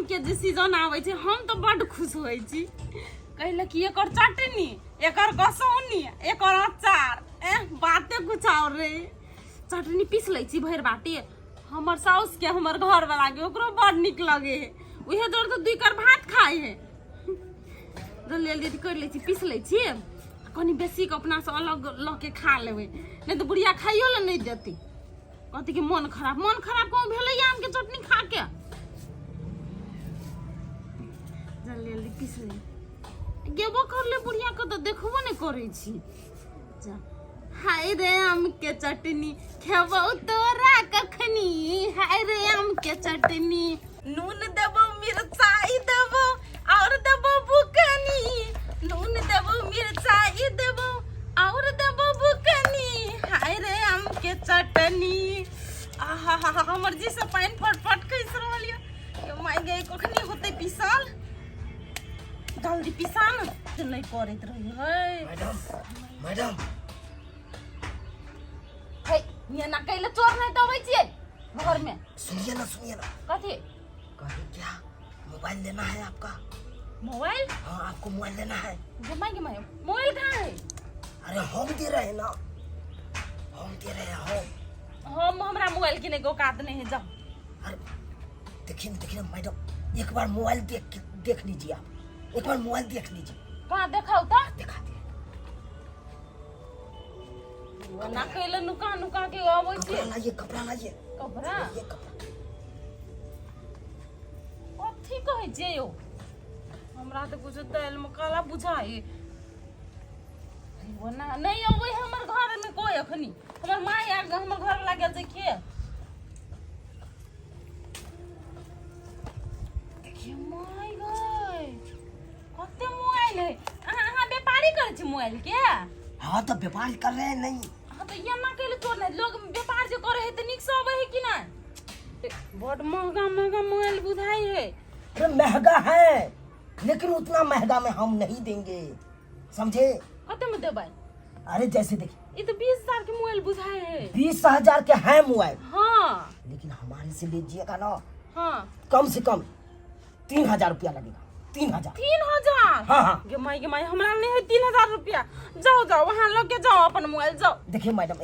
के जे सीजन आवे छे हम तो बड़ खुश होई छी। कहले कि एकर चटनी, एकर कसौनी, एकर अचार, बाते कुछ और रे। चटनी पीस लै छी भर बाटी, हमर साउस के हमर घर वाला के ओकरो बड़ निक लगे है। उहे जोर तो दुई कर भात खाए है। जल्दी कर लै छी, पीस लै छी, कनी बेसी के अपना से अलग ल के खा लेबै, नहीं तो बुढ़िया खाइयो ले नहीं देती। कहती कि मन खराब कहूँ भेलै आम के चटनी खा के। जल्दी पीस ले, गेबो कर ले बुढ़िया के तो देखबो नहीं करे छी। हाय रे आम के चटनी खेबो तोरा कखनी, हाय रे आम के चटनी, नून देबो मिर्चाई देबो और देबो बुकनी, नून देबो मिर्चाई देबो और देबो बुकनी, हाय रे आम के चटनी। आहा हा हा हमर जी से पानी फट खइस रहलियो। ये माय गे कखनी होते पिसल, जल्दी पिसा न त नहीं करत रही है। मैडम हे ये ना कैले चोर नहीं तो आबै छिए घर में। सुनिए ना कथी कहे क्या मोबाइल लेना है आपका? मोबाइल? हाँ आपको मोबाइल लेना है। जमाई मोबाइल कहाँ है? अरे हम दे रहे हैं ना, हम दे रहे हैं। हम हमरा मोबाइल किने को औकात नहीं है। जाओ। अरे देखिए मैडम एक बार मोबाइल देख लीजिए, आप एक बार मोबाइल देख लीजिए। कहाँ देखाओ तो? दिखा दे। ना कैले नुका के आबै छिए। कपड़ा लाइए। कपड़ा? ये कपड़ा कथी कहै छिए यो? हमरा तो कुछ दाल में काला बुझाए। वो ना नहीं अबै हमर घर में कोई अखनी। हमर माँ या हमर घर वाला गेल देखिए। देखिए माय गए कते मोबाइल है। अहाँ व्यापारी करे छी मोबाइल के? हाँ तो व्यापार कर रहे हैं। नहीं हाँ तो ये ना कहले चोर नहीं, लोग व्यापार जो करे है तो निक से आवे है कि ना? बड़ महंगा मोबाइल बुझाई है। अरे महंगा है लेकिन उतना महंगा में हम नहीं देंगे, समझे? कते में देबै? अरे जैसे देखिए ये तो 20,000 के मोबाइल बुझाए है। 20,000 के है मोबाइल। हाँ लेकिन हमारे से लीजिएगा ना, हाँ कम से कम 3,000 रुपया लगेगा। 3,000। 3,000? हाँ। गे माई हमरा नहीं है 3,000 रुपया। जाओ वहाँ लेके जाओ अपन मोबाइल। जाओ। देखिए मैडम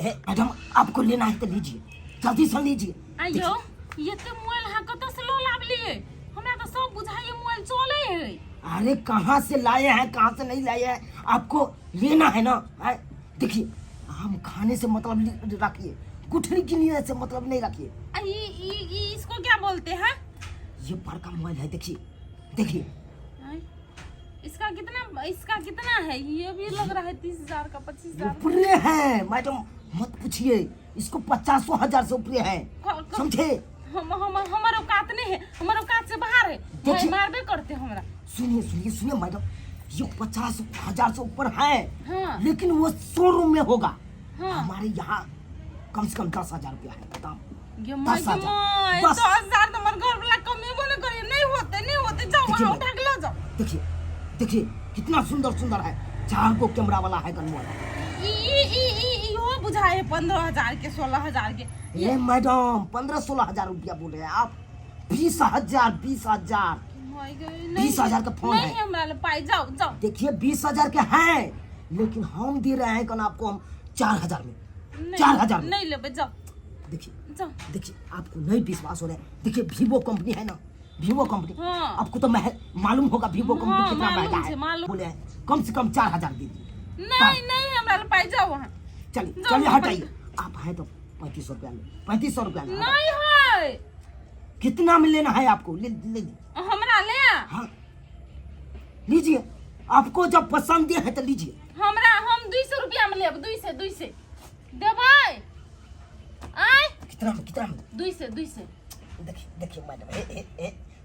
आपको लेना है तो लीजिए, जल्दी से लीजिए। आइयो ये तो मोबाइल है कत से लो लाभ लिए? हमरा तो सब बुझाइए मोबाइल चले है। अरे कहाँ से लाए हैं, कहाँ से नहीं लाए हैं, आपको लेना है ना। देखिए हम खाने से मतलब रखिए, गुठली गिनने से मतलब नहीं रखिए। इसको क्या बोलते हैं? ये बड़का मोबाइल है, देखिए। इसका कितना है? ये भी लग रहा है 30,000 का, 25,000 ऊपरे है मैडम, मत पूछिए, इसको 50,000 से ऊपरे है, समझे? हमारे औकात नहीं है, हमारे औकात से बाहर है। मारबे करते हमरा। सुनिए मैडम, ये 50,000 से ऊपर है। हाँ। लेकिन वो शोरूम में होगा। हाँ। हमारे यहाँ कम से कम 10,000 रुपया है दाम। 10,000 तो हमारे घर वाला कमेबो न करे। नहीं होते जाओ वहाँ उठा के ले जाओ। देखिए कितना सुंदर है, 4 गो कैमरा वाला है गन मोबाइल। वो बुझाए 15,000 के, 16,000 के। ये मैडम 15-16,000 रुपया बोल रहे हैं आप? 20,000 20,000 का फोन है। नहीं हमरा पाई। जाओ। देखिए 20,000 के हैं, लेकिन हम दे रहे हैं कल आपको हम 4,000 में। 4,000 में नहीं लेबे। जाओ। देखिए आपको नहीं विश्वास हो रहा है। देखिए वीवो कंपनी है ना, वीवो कंपनी। हाँ। आपको तो मालूम होगा वीवो कंपनी कितना महंगा है। मालूम। बोले हैं कम से कम 4,000 दीजिए। नहीं हमरा पाई। जाओ वहाँ। चलिए हटाइए। आप है तो 3500 रुपया ले, 3500 रुपया ले। नहीं है। कितना में लेना है आपको? ले हमरा ले। हाँ लीजिए, आपको जब पसंद है तो लीजिए। हम 200 रुपया में लेब। 200 देबै? आय कितना में? 200। देखिए मैडम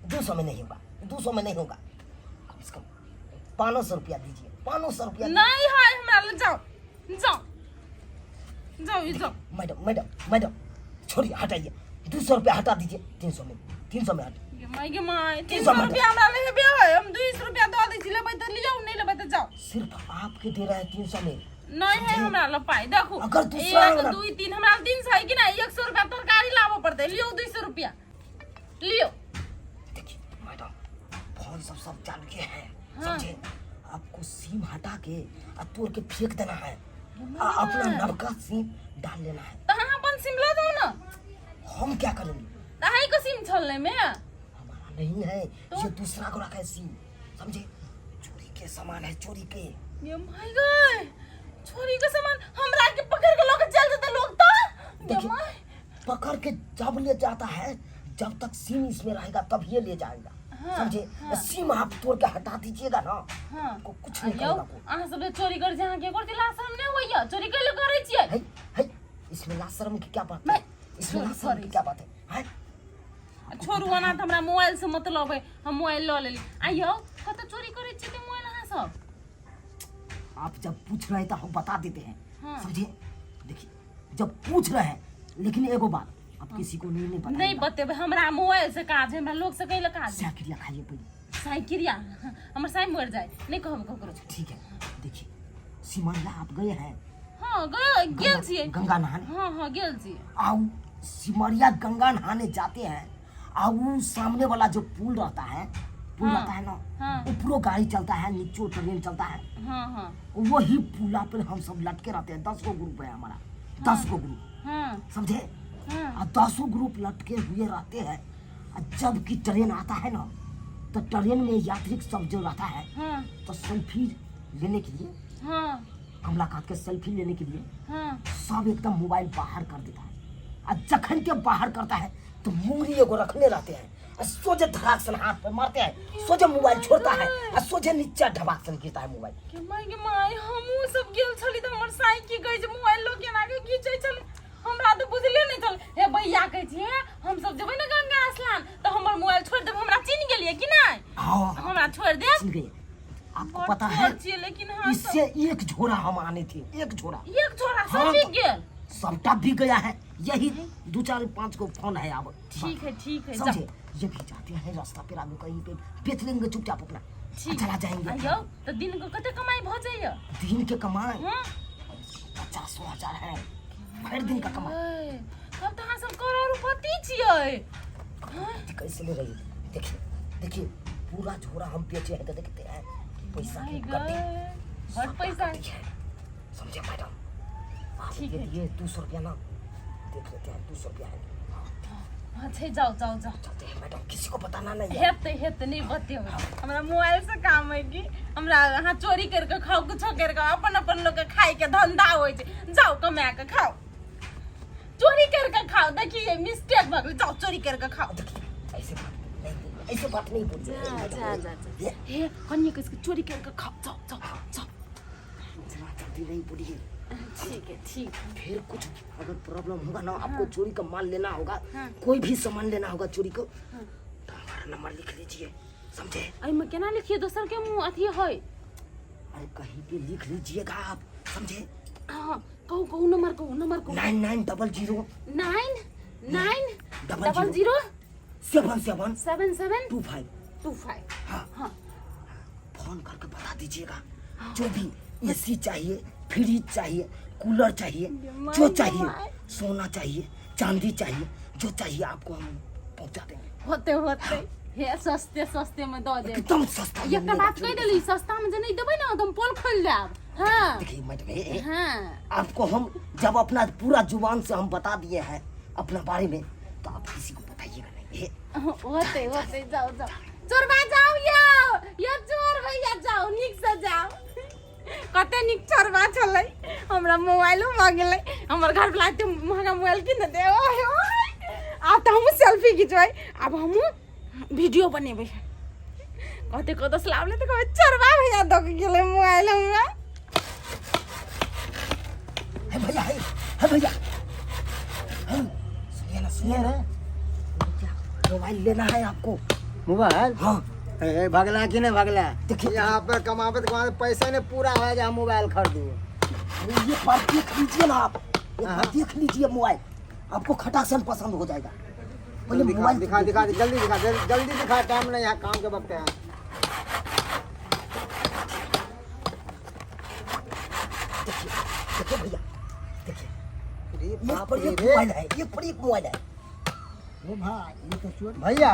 200 में नहीं होगा, 200 में नहीं होगा। कम से कम 500 रुपया दीजिए। 500 रुपया नहीं है हमरा ले। जाओ। मैडम छोड़िए, हटाइए। 200 रुपया हटा दीजिए। 300 में हट। गे माई 300 रुपया हमरा लेबे है। हम 200 रुपया दे दै छी। लेबै त लियो, नहीं लेबै त जाओ। सिर्फ आपके दे रहा है 300 में। नहीं है हमरा ले पाई। देखो अगर दूसरा 1 2 3 हमरा 300 है कि ना? 100 रुपया तरकारी लाबो पड़ते। लियो 200 रुपया लियो। देखिए मैडम ये सब जान के है, हाँ। समझे? आपको सिम हटा के और तोड़ के फेंक देना है, अपना नवका सिम डाल लेना है। तो हाँ अपन सिम ला दो ना। हम क्या करेंगे? ताही को सिम छोड़ने में हमारा नहीं है, तो? ये दूसरा को रखा है सिम, समझे? चोरी के सामान है, चोरी के। ये माय गॉड, चोरी का सामान हमरा के पकड़ के लोग चल जाते लोग तो। ये देखिए, माय पकड़ के जब ले जाता है, जब तक सिम इसमें रहेगा तब ये ले जाएगा, हाँ, समझे? हाँ। सिम आप तोड़ के हटा दीजिएगा ना, हाँ आपको कुछ नहीं यो करेगा कोई। अहाँ सब चोरी कर जहाँ के करते ला शर्म नहीं होइया, चोरी कैले करे छियै? है, इसमें लाशरम की क्या बात है? मैं इसमें चोरी लाशरम करै की क्या बात है? छोरू अना त हमरा मोबाइल से मतलब है, हम मोबाइल ल लेली। आइयो कत चोरी करे छियै त मोबाइल अहाँ सब? आप जब पूछ रहे हैं तो हम बता देते हैं, हाँ। समझे? देखिए, जब पूछ रहे हैं, लेकिन एगो बात आप किसी को नहीं पता। नहीं बतेबे, हमरा मोबाइल से काज है, हमरा लोग से कैले काज है। साइकिलिया खाइए पहले। साइकिलिया हमर साइ मर जाए, नहीं कहब ककरो। ठीक है, देखिए, सिमरिया आप गए हैं? हाँ गेल छियै। गंगा नहाने। हाँ गेल छियै। आउ सिमरिया गंगा नहाने जाते हैं, आउ सामने वाला जो पुल रहता है, पुल हाँ, रहता है ना, हाँ। ऊपरों गाड़ी चलता है, नीचे ट्रेन चलता है, हाँ वही पुला पर हम सब लटके रहते हैं। 10 गो ग्रुप है हमारा, 10 गो ग्रुप, हाँ समझे? हाँ और 10 ग्रुप लटके हुए रहते हैं। और जब की ट्रेन आता है ना, तो ट्रेन में यात्री सब जो रहता है, हाँ तो सेल्फी लेने के लिए, हाँ कमला काट के सेल्फी लेने के लिए हाँ सब एकदम मोबाइल बाहर कर देता है। और जखन के बाहर करता है तो मूरी एगो रखने रहते हैं, और सोझे धड़ाक से हाथ पे मारते हैं, सोझे मोबाइल छोड़ता है, और सोझे नीचे ढबाक से गिरता है मोबाइल। के माय हमहू सब गेल छली त हमर साइ की कहै छै मोबाइल लोग केना के घीचै छलै, हमरा तो बुझले नहीं चल। हे भैया कहै छै हम सब जेबै ना गंगा स्नान तो हमर मोबाइल छोड़ देब, हमरा चिन्ह गेलिए कि नहीं? हाँ, हमरा छोड़ दे। सुन गए? आपको पता है, लेकिन हाँ इससे एक झोरा हम आने थे, एक झोरा, एक छोरा हाँ, सब बिक गेल। सबटा भी गया है। यही 2 4 5 को फोन है अब। ठीक है समझे? ये भी जाते हैं रास्ता पे, आगे कहीं पे बेच लेंगे चुपचाप अपना, ठीक चला जाएंगे। आइयो तो दिन को कते कमाई भ जाइए? दिन के कमाए हां 50,000 है, हर दिन का कमाए। तब तो अहाँ सब करोड़पति छियै। कैसे ले रही? देखिए, पूरा झोरा हम बेचे हैं तो देखते हैं पैसा की गड्डी, बहुत पैसा है। है, समझे मैडम? आप ठीक ये है। दिए 200 रुपया ना, देख लेते हैं 200 रुपया है। अच्छा जाओ चलते हैं मैडम, किसी को बताना नहीं है। हेते नहीं बतेबै, हमरा मोबाइल से काम है कि हमरा अहाँ चोरी करके खाओ, कुछ करके अपन लोग के खाए के धंधा होय छै। जाओ कमा के खाओ, चोरी करके खाओ। देखिए मिस्टेक भ गेल, जाओ चोरी करके खाओ। देखिए, ऐसे बात नहीं बोलिए। जा हे कन्या किसके चोरी करके खाओ, जाओ इतना जल्दी नहीं बोलिए, ठीक है। फिर कुछ अगर प्रॉब्लम होगा ना, आपको चोरी का माल लेना होगा, हाँ। कोई भी सामान लेना होगा चोरी को, हाँ। तो हमारा नंबर लिख लीजिए, समझे? आई में केना लिखिए दोसर के मुंह अथी है? अरे कहीं पे लिख लीजिएगा आप, समझे? हाँ कहू नंबर कहू 9900 99 00 77 77 25। 25। हाँ, हाँ फोन करके बता दीजिएगा, जो भी एसी चाहिए, फ्रिज चाहिए, कूलर चाहिए, जो चाहिए, सोना चाहिए, चांदी चाहिए, जो चाहिए आपको हम पहुंचा देंगे। होते हे सस्ते में दो दे। एकदम सस्ता। ये का बात कह देली, सस्ता में जे नहीं देबै ना तो हम पोल खोल देब। हाँ देखिए मैडम, हाँ आपको हम जब अपना पूरा जुबान से हम बता दिए हैं अपना बारे में, तो आप किसी को बताइएगा नहीं। होते जाओ चोरबा जाओ यो चोर भैया जाओ, निक से जाओ। कते निक चोरबा छलै, हमरा मोबाइलो भ गेलै, हमर घर वाला एते महंगा मोबाइल किन दे। ओए आब त हम सेल्फी खिचबै, आब हम वीडियो बनेबै। कते कतस लावले त कहबै चोरबा भैया दक गेलै मोबाइल हमरा। है भैया, सुनिए ना, मोबाइल लेना है आपको। मोबाइल? हाँ, भगला कि नहीं भगला? देखिए, यहाँ पर कमाबे तो पैसा नहीं पूरा है जहाँ मोबाइल खरीदू। ये बात देख लीजिए ना आप, देख लीजिए मोबाइल, आपको खटासन पसंद हो जाएगा। पहले मोबाइल दिखा जल्दी दिखा, टाइम नहीं, यहाँ काम के वक्त है। देखिए भैया, देखिए, बाप एक पर रे एक रे। मोबाइल है, एक पर एक मोबाइल है। ओ भाई, ये तो चोर भैया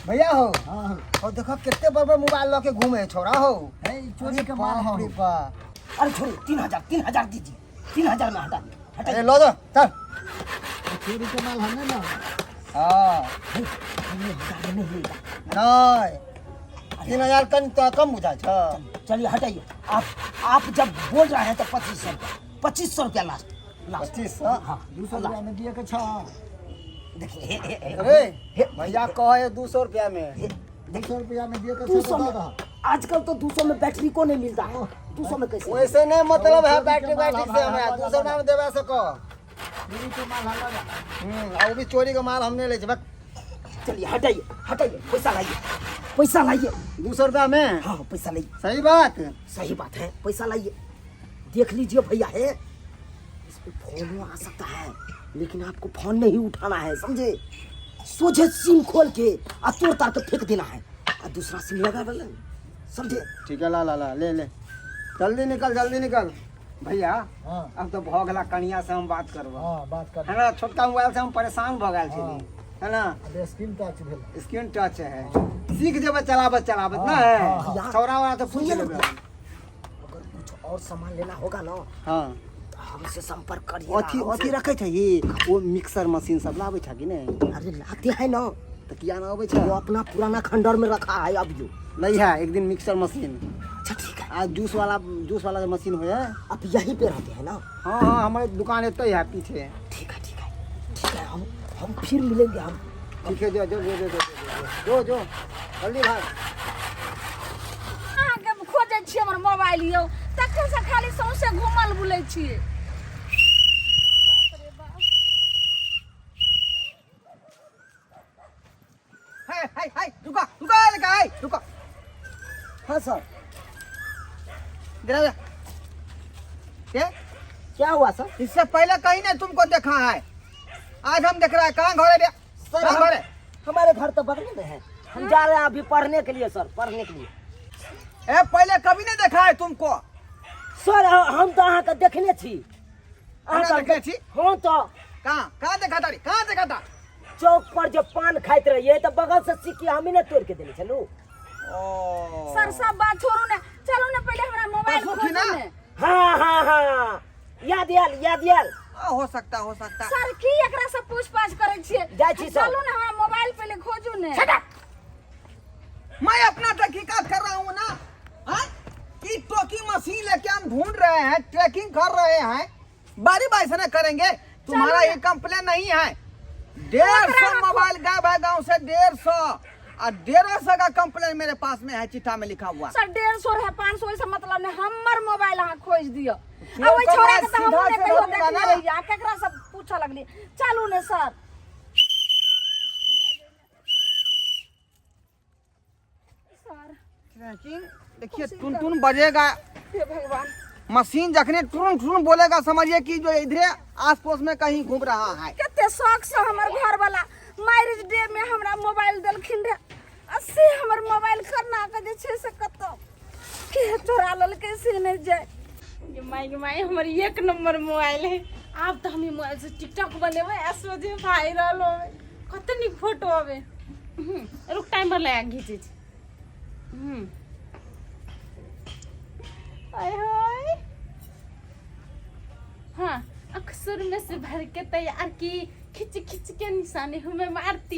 भैया हो हाँ और देखो कितने बड़े मोबाइल लो के घूमे छोरा हो है चोरी के माल हो। बाप। अरे छोड़ो 3000 दीजिए, 3000 में हटा दो, हटा अरे लो दो चल। चोरी के माल हमने ना हाँ नहीं लेगा। नहीं 3000 कम बुझा छ। चलिए हटाइए। आप जब बोल रहे हैं तो 2500 रुपया लास्ट। 2500 हाँ 200 रुपया में दिए के छा। देखिए अरे भैया कहे 200 रुपया में 200 रुपया में दिए के 200 में। आजकल तो 200 में बैटरी को नहीं मिलता है। 200 में कैसे? वैसे नहीं मतलब है बैटरी से हमें 200 रुपया में देवे सको। चोरी के माल हमारा। और भी चोरी का माल हमने ले जब। चलिए हटाइए, पैसा लाइए 200 रुपया में। हाँ पैसा लाइए। सही बात। सही बात है, पैसा लाइए। देख लीजिए भैया है, इस पे फोन आ सकता है लेकिन आपको फोन नहीं उठाना है, समझे? सोझे सिम खोल के और तोड़ ताड़ के फेंक देना है और दूसरा सिम लगा वाला, समझे? ठीक है ला ले जल्दी निकल भैया। अब तो भगला कनिया से हम बात करब। बात कर। है ना छोटका मोबाइल से हम परेशान भ गए छी, है ना? स्क्रीन टच है, सीख जेबे चलाबत ना है। छौरा तो पूछ लेबे। अगर कुछ और सामान लेना होगा ना हां हमसे संपर्क करिए। अथी रखे छ ये वो मिक्सर मशीन सब लावे छ कि नहीं? अरे लाते हैं ना, तो किया ना आवे छ? वो अपना पुराना खंडर में रखा है अब जो नहीं है एक दिन मिक्सर मशीन। अच्छा ठीक है। आज जूस वाला जो मशीन हो है। आप यहीं पे रहते हैं ना? हाँ हमारे दुकान है तो है पीछे। ठीक है हम फिर मिलेंगे। हम ठीक है जो जल्दी भाग। अहाँके खोजै छियै हमर मोबाइल यौ, तखन से खाली सौंसे घुमल बुलै छियै। रुको। हाँ सर। क्या हुआ सर? इससे पहले कहीं ने तुमको देखा है, आज हम देख रहे हैं। कहाँ घर है सर हमारे घर तो बगल में है, हम जा रहे हैं अभी पढ़ने के लिए सर, पढ़ने के लिए। पहले कभी नहीं देखा है तुमको? सर हम तो अहाँ के देखने छी। देखने छी? हाँ तो कहाँ देखा था? चौक पर जब पान खाते रहिए तो बगल से सिक्की हम ही ने तोड़ के देने चलो। सर सब बात छोड़ू ने, चलो ने पहले हमरा मोबाइल खोजू ने। हाँ याद याल। हो सकता। सर की एकरा से पूछताछ करै छियै? जाइ छी सर। चलू ने हमरा मोबाइल पहले खोजू ने। मैं अपना तहकीकात कर रहा हूँ ना। हाँ? कि टोकी मशीन लेके हम ढूंढ रहे हैं, ट्रैकिंग कर रहे हैं। बारी से न करेंगे। तुम्हारा ये कंप्लेन नहीं है। 150 मोबाइल गायब है गाँव से, 150 और 150 का कंप्लेन मेरे पास में है, चिट्ठा में लिखा हुआ। सर 150 है 500 से मतलब ने हमर मोबाइल अहाँ खोज दियो। अब ओइ छोरा के त हम ने कहियो देखने रही आ केकरा सब पूछा लगली। चलू ने सर। सर ट्रैकिंग देखिए टुन बजेगा। हे भगवान, मशीन जखने टुन बोलेगा समझिए कि जो इधरे आस-पास में कहीं घूम रहा है। कते शौक से हमर घर वाला मैरिज डे में हमरा मोबाइल देलखिन रे। अस्से हमर मोबाइल करना के जे छै से कतो के चोरा ललकै से नहीं जाए। ये माई हमर एक नंबर मोबाइल है। आप तो हम मोबाइल से टिकटॉक बनेबे, ऐसे वायरल होवे, कते निक फोटो आवे। रुक टाइमर लगा घीचे छी। हाय हाँ अक्सर में से भर के तैयार की, खिच के निशाने हमें मारती।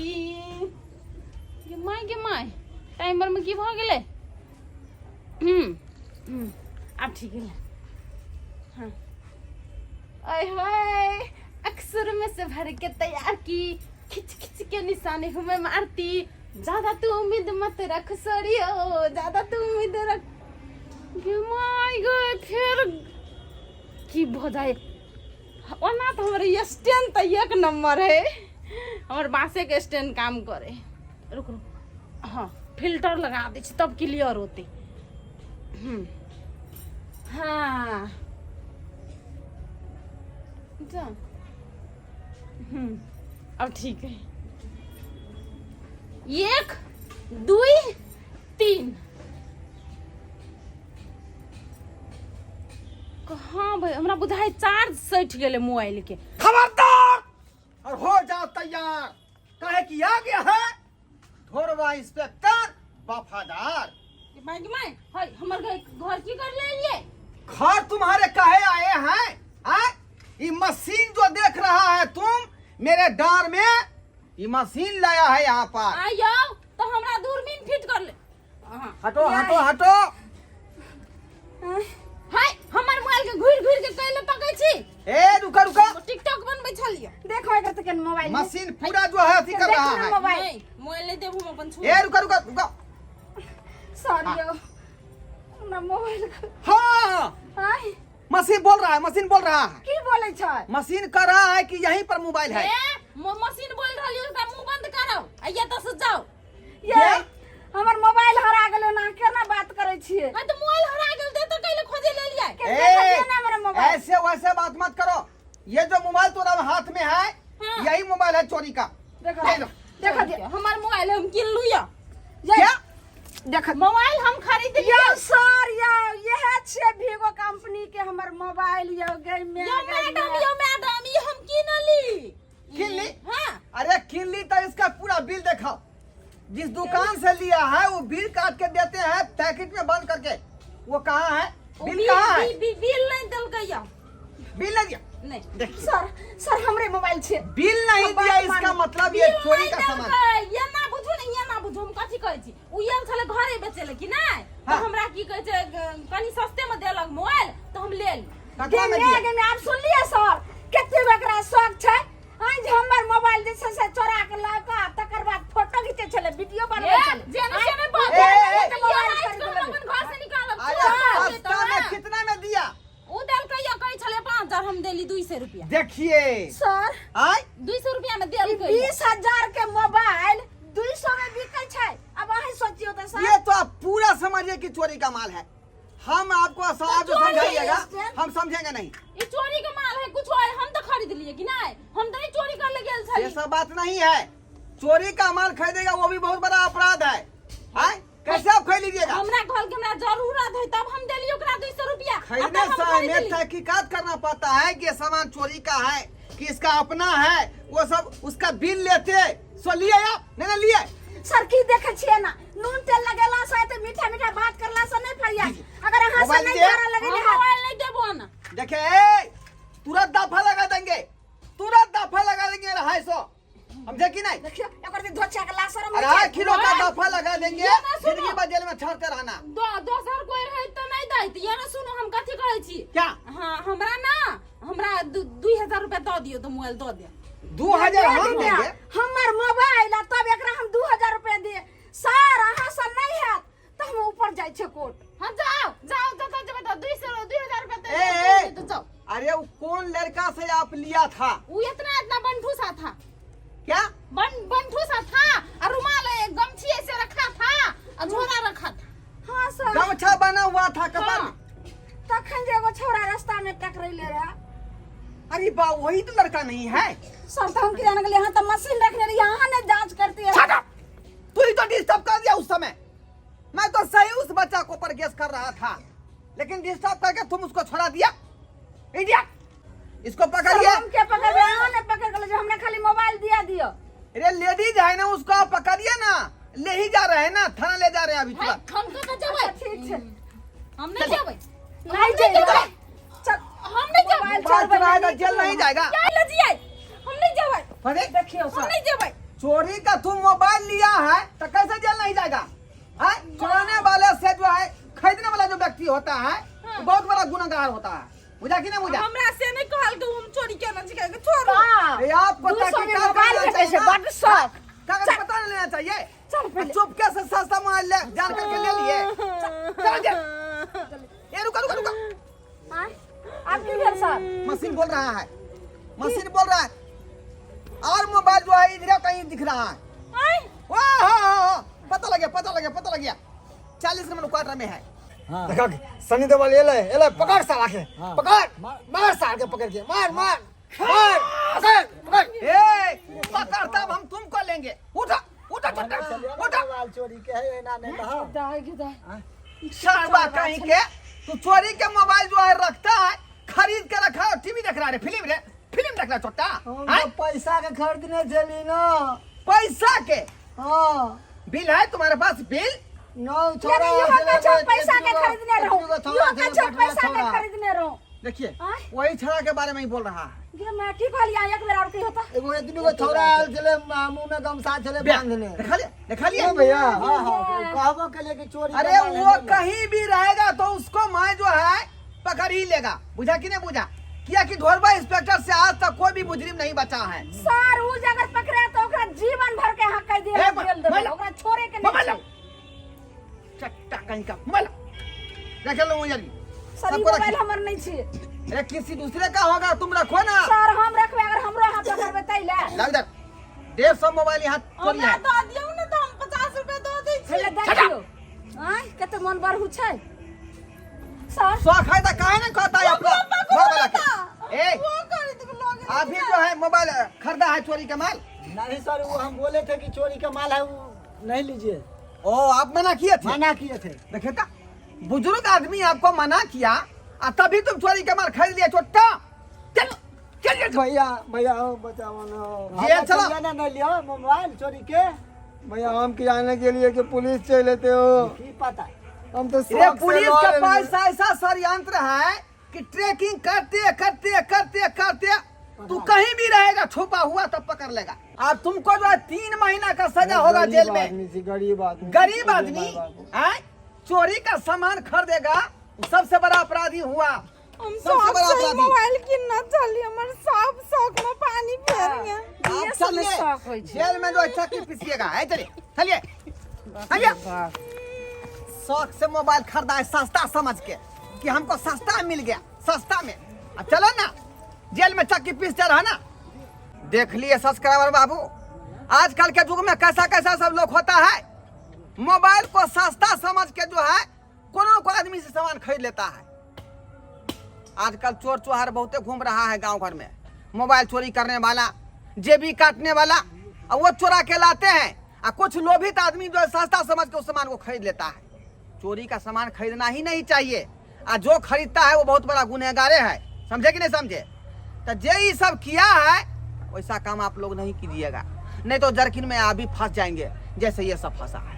ये माय टाइमर में की भ गेले? अब ठीक है। हाँ आय हाय अक्सर में से भर के तैयार की, खिच के निशाने हमें मारती। ज्यादा तू उम्मीद मत रख सड़ियो, ज्यादा तू उम्मीद रख। ये माय गॉड फिर की भ जाए। ओना तो हमारे स्टैंड तो एक नंबर है, हमारे बासे के स्टैंड काम करे। रुक हाँ फिल्टर लगा दे तब क्लियर होते। हाँ जा अब ठीक है। 1 2 3 कहाँ भाई हमरा बुझाई चार्ज सट गेले मोबाइल के। खबरदार और हो जाओ तैयार, काहे कि आ गया है घोरवा इंस्पेक्टर वफादार। हाय हमर घर की कर ले ये घर तुम्हारे काहे आए हैं? ये मशीन जो देख रहा है तुम मेरे डार में, ये मशीन लाया है यहाँ पर। आयो तो हमरा दूरबीन फिट कर ले। हटो हटो हटो। हाय हमर मोबाइल के घुर घुर के कैले पकै छी। ए रुका रुका, टिकटॉक बनबै छलियो। देखो एकर तक मोबाइल में मशीन पूरा जो है अथी कर रहा है। मोबाइल मोबाइल ले देबू हम अपन छोड़। ए रुका रुका रुका। सॉरी हमरा मोबाइल हाँ हाय मशीन बोल रहा है, मशीन बोल रहा है। की बोले छै? मशीन कर रहा है कि यहीं पर मोबाइल है। मशीन बोल रहली उसका मुंह बंद करो। आइया तो से जाओ। ये हमर मोबाइल हरा गेलो ना, केना बात करे छिए? हां तो मोबाइल हरा गेल दे तो कैले खोजे ले लिया। ऐसे वैसे बात मत करो। ये जो मोबाइल तुम्हारे हाथ में है यही मोबाइल है चोरी का। देखो देखो हमार मोबाइल हम किन लुया। क्या? देखो मोबाइल हम खरीद लिया। यो सर ये है छे वीवो कंपनी के हमर मोबाइल यो गई में। यो मैडम ये हम किन ली। किन ली? हां अरे किन ली तो इसका पूरा बिल दिखाओ। जिस दुकान से लिया है वो बिल काट के देते हैं पैकेट में बंद करके। वो कहाँ है? बिल कहाँ है? बिल नहीं दल गया। बिल नहीं दिया? नहीं सर हमरे मोबाइल छे। बिल नहीं दिया इसका मतलब ये चोरी का सामान। ये ना बुझू नहीं, ये ना बुझू हम कथि कहै छी। उ ये छले घरे बेचेले कि नहीं तो हाँ। हमरा की कहै छै कनी सस्ते में देलक मोबाइल तो हम ले ली। कतवा में दिया? गेम आप सुन लिए सर केते बकरा शौक छै। आज हमर मोबाइल जे से चोरा के लाका तकर बाद फोटो खींचे छले, वीडियो बनबै छले। जेना से में बात अपन घर से निकालब। अरे सस्ता में कितना में दिया? उ दल कहिया कहै छले 5000 हम देली 200 रुपया। देखिए सर आय 200 रुपया में देल 20,000 के मोबाइल 200 में बिकै छै। अब अहीं सोचियो तो सर ये तो आप पूरा समझिए कि चोरी का माल है। हम आपको सहज समझाइएगा, हम समझेंगे नहीं। ये चोरी का माल है कुछ और हम तो खरीद लिए कि नहीं। हम तो नहीं चोरी कर ले गेल ये छली। सब बात नहीं है। चोरी का माल खरीदेगा वो भी बहुत बड़ा अपराध है। आय कैसे आप खरीद लीजिएगा? हमरा कहल के हमरा जरूरत है तब हम देली ओकरा 200 रुपया। खरीदने समय में तहकीकात करना पड़ता है कि ये सामान चोरी का है कि इसका अपना है। वो सब उसका बिल लेते सो लिए आप नहीं लिए। सर की देखे छिए ना, नून तेल लगेला से तो मीठा मीठा बात करला से नहीं फरिया। अगर अहाँ से नहीं करा लगे मोबाइल नहीं देबो ना। देखे तुरंत दफा लगा देंगे, तुरंत दफा लगा देंगे 250। समझे कि नहीं? देखियो एकर जे धोछा के लासर में 2.5 किलो का दफा लगा देंगे। जिंदगी भर जेल में छड़ते रहना। 2000 कोई रहे तो नहीं दैत। ये ना सुनो हम कथि कहै छी। क्या? हां हमरा 2000 रुपया दो दियो तो मोबाइल दो दे। 2000 हम देंगे। हमर मोबाइल तब एकरा हम 2000 रुपया दिए। सर अहाँ से नहीं है तो हम ऊपर जाय छे कोर्ट। हां जाओ जाओ तो 2000 रुपया ए, तो जाओ। अरे वो कौन लड़का से आप लिया था? वो इतना बंठू सा था। क्या? बंठू सा था और रुमाल गमछी ऐसे रखा था और झोला रखा था। हां सर गमछा बना हुआ था कपार में। तखन जे एगो छोरा रास्ता में टकरैले रहा। अरे बा वही तो लड़का नहीं है। सर तो हम किराने के लिए यहाँ तो मशीन रखने रही, यहाँ ने जांच करती है। Shut up! तू ही तो डिस्टर्ब कर दिया उस समय। मैं तो सही उस बच्चा को ऊपर गेस कर रहा था, लेकिन डिस्टर्ब करके तुम उसको छोड़ा दिया। इडियट! इसको पकड़िए। हम क्या पकड़ रहे हैं? ने पकड़ के जो हमने खाली मोबाइल दियो। अरे लेडीज है ना, उसको आप पकड़िए ना। ले ही जा रहे हैं ना, थाना ले जा रहे हैं अभी तुरंत। हम तो जबै। ठीक है हम नहीं जबै। नहीं जाएगा। चल हम नहीं जबै। मोबाइल चुराएगा जेल नहीं जाएगा। क्या लजिए? हम नहीं जबै। अरे देखियो हम सर नहीं जबै। चोरी का तुम मोबाइल लिया है तो कैसे जेल नहीं जाएगा? है चुराने वाले से जो है खरीदने वाला जो व्यक्ति होता है वो बहुत बड़ा गुनहगार होता है। बुझा कि नहीं बुझा? हमरा से नहीं कहल के हम चोरी केना छिकै के छोड़ो। ये आपको 200 में तहकीकात मोबाइल करना फेंके चाहिए से ना। बड़ शौक। कागज पता नहीं लेना चाहिए। चल पहले। चुपके से सस्ता मोबाइल ले जान करके ले लिए। चल जा। ये रुका रुका रुका। हां आप की भेल सर? मशीन बोल रहा है, मशीन बोल रहा है। और मोबाइल जो है इधर कहीं दिख रहा है। वाह पता लग गया 40 नंबर क्वार्टर में है। देखा सनी देओल ये ले पकड़ साला के पकड़ मार साल के पकड़ के मार मार मार पकड़ ए पकड़ तब हम तुमको लेंगे। उठा उठा उठा मोबाइल चोरी के है ना नहीं रहा दाई शारबा कहीं के तू चोरी के मोबाइल जो है रखता है, खरीद के रखा है, टीवी देख रहा है, फिल्म देख रहा है छोटा। हम पैसा के खरीदने चली ना। पैसा के हाँ बिल है तुम्हारे पास बिल? नो यानी युवा का छो पैसा के खरीदने रहो, युवा का छो पैसा के खरीदने रहो। देखिए आय? वही छड़ा के बारे में ही बोल रहा है। ये मैं ठीक कहलिया, एक बेर और की होता। एगो इतनी को छोरा आयल चले मुंह में गमछा चले बांधने। देखा लिया भैया हाँ हाँ कहबो के लिए कि चोरी अरे वो कहीं भी रहेगा तो उसको मैं जो है पकड़ ही लेगा, बुझा कि नहीं बुझा? किया कि ढोरबा इंस्पेक्टर से आज तक कोई भी मुजरिम नहीं बचा है। सर उ अगर पकड़े तो ओकरा जीवन भर के हक दे ए, जेल देबे, ओकरा छोड़े के नहीं। चट्टा कहीं का मोबाइल देख लो मुझे सर ई मोबाइल हमर नहीं छी। अरे किसी दूसरे का होगा, तुम रखो ना। सर हम रखबे, अगर हमरो हाथ पकड़बे तैले लाओ इधर 150 मोबाइल यहाँ चोरी है। दो दियो ना तो हम 50 रुपया दो दै छी। पहले देखियो आय कते मन बरहु छै। सर शौक है तो काहे नहीं कहता है अपना घर वाला के? ए वो खरीद के लोग अभी जो है मोबाइल खरीदा है चोरी का माल। नहीं सर वो हम बोले थे कि चोरी का माल है वो नहीं लीजिए, ओ आप मना किए थे? मना किए थे। देखिए का बुजुर्ग आदमी आपको मना किया और तभी तुम चोरी का माल खरीद लिया। छोटा चल चल चल भैया भैया हो बचाओ ना, जेल चलो। ना नहीं लियो मोबाइल चोरी के। भैया हम की जाने के लिए कि पुलिस चले लेते हो की पता, हम तो ये पुलिस के पास ऐसा षड्यंत्र है कि ट्रैकिंग करते करते करते करते तू कहीं भी रहेगा छुपा हुआ तब पकड़ लेगा। अब तुमको जो है 3 महीना का सजा होगा जेल में। गरीब आदमी गरीब आदमी है चोरी का सामान खरीदेगा, सबसे बड़ा अपराधी हुआ। हम सबसे बड़ा अपराधी मोबाइल किनना चली, हमर सब शौक में पानी फेर गया। आप ये सब में चलिए शौक होय छै। जेल में जो अच्छा की पीसिएगा। है चलिए चलिए चलिए। शौक से मोबाइल खरीदा है सस्ता समझ के कि हमको सस्ता मिल गया, सस्ता में। अब चलो ना जेल में चक्की पीसते रहा ना। देख लिए सब्सक्राइबर बाबू, आजकल के युग में कैसा कैसा सब लोग होता है। मोबाइल को सस्ता समझ के जो है कोनो को आदमी से सामान खरीद लेता है। आजकल चोर चोहार बहुते घूम रहा है गांव घर में, मोबाइल चोरी करने वाला, जेबी काटने वाला, और वो चोरा के लाते हैं। और कुछ लोभित आदमी जो है सस्ता समझ के उस सामान को खरीद लेता है। चोरी का सामान खरीदना ही नहीं चाहिए, और जो खरीदता है वो बहुत बड़ा गुनहगारे है। समझे कि नहीं समझे? तो जे ये सब किया है वैसा काम आप लोग नहीं कीजिएगा, नहीं तो जरकिन में आप भी फंस जाएंगे जैसे ये सब फंसा है।